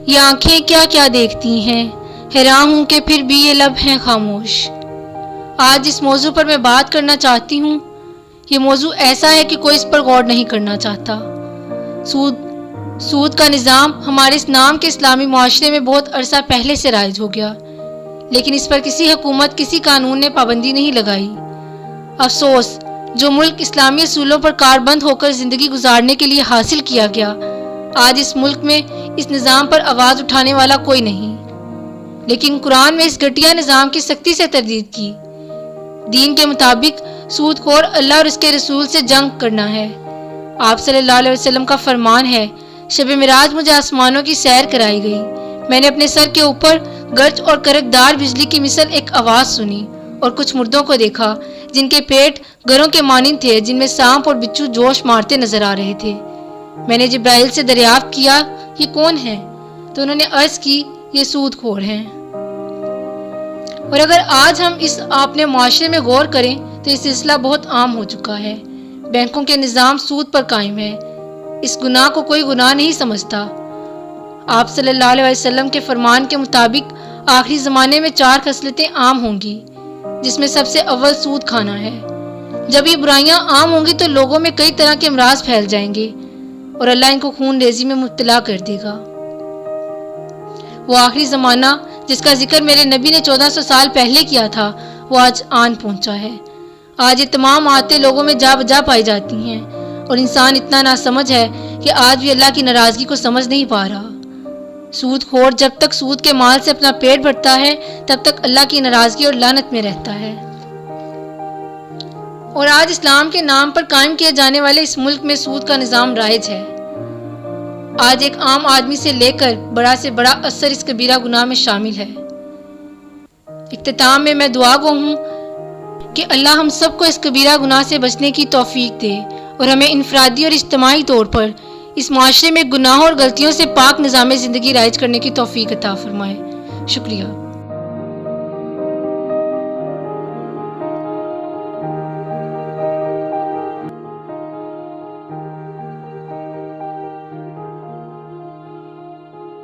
یہ آنکھیں کیا کیا دیکھتی ہیں، حیران ہوں کہ پھر بھی یہ لب ہیں خاموش۔ آج جس موضوع پر میں بات کرنا چاہتی ہوں، یہ موضوع ایسا ہے کہ کوئی اس پر غور نہیں کرنا چاہتا۔ سود کا نظام ہمارے اس نام کے اسلامی معاشرے میں بہت عرصہ پہلے سے رائج ہو گیا، لیکن اس پر کسی حکومت، کسی قانون نے پابندی نہیں لگائی۔ افسوس، جو ملک اسلامی اصولوں پر کاربند ہو کر زندگی گزارنے کے لیے حاصل کیا گیا، آج اس ملک میں اس نظام پر آواز اٹھانے والا کوئی نہیں۔ لیکن قرآن میں اس گھٹیا نظام کی سختی سے تردید کی۔ دین کے مطابق سود خور اللہ اور اس کے رسول سے جنگ کرنا ہے۔ آپ صلی اللہ علیہ وسلم کا فرمان ہے، شب معراج مجھے آسمانوں کی سیر کرائی گئی، میں نے اپنے سر کے اوپر گرج اور کرکدار بجلی کی مثل ایک آواز سنی اور کچھ مردوں کو دیکھا جن کے پیٹ گھروں کے مانند تھے، جن میں سانپ اور بچھو جوش مارتے نظر آ رہے تھے۔ میں نے جبرائیل سے دریافت کیا، یہ کون ہے؟ تو انہوں نے عرض کی، یہ سود خور ہیں۔ اور اگر آج ہم اس اپنے معاشرے میں غور کریں تو یہ سلسلہ بہت عام ہو چکا ہے۔ بینکوں کے نظام سود پر قائم ہے، اس گناہ کو کوئی گناہ نہیں سمجھتا۔ آپ صلی اللہ علیہ وسلم کے فرمان کے مطابق آخری زمانے میں 4 خصلتیں عام ہوں گی، جس میں سب سے اول سود کھانا ہے۔ جب یہ برائیاں عام ہوں گی تو لوگوں میں کئی طرح کے امراض پھیل جائیں گے اور اللہ ان کو خون ریزی میں مبتلا کر دے گا۔ وہ آخری زمانہ جس کا ذکر میرے نبی نے 1400 سال پہلے کیا تھا، وہ آج آن پہنچا ہے۔ آج یہ تمام عادتیں لوگوں میں جا بجا پائی جاتی ہیں اور انسان اتنا ناسمجھ ہے کہ آج بھی اللہ کی ناراضگی کو سمجھ نہیں پا رہا۔ سود خور جب تک سود کے مال سے اپنا پیٹ بھرتا ہے تب تک اللہ کی ناراضگی اور لعنت میں رہتا ہے۔ اور آج اسلام کے نام پر قائم کیے جانے والے اس ملک میں سود کا نظام رائج ہے۔ آج ایک عام آدمی سے لے کر بڑا سے بڑا اثر اس کبیرہ گناہ میں شامل ہے۔ اختتام میں دعا گو ہوں کہ اللہ ہم سب کو اس کبیرہ گناہ سے بچنے کی توفیق دے اور ہمیں انفرادی اور اجتماعی طور پر اس معاشرے میں گناہوں اور غلطیوں سے پاک نظام زندگی رائج کرنے کی توفیق عطا فرمائے۔ شکریہ۔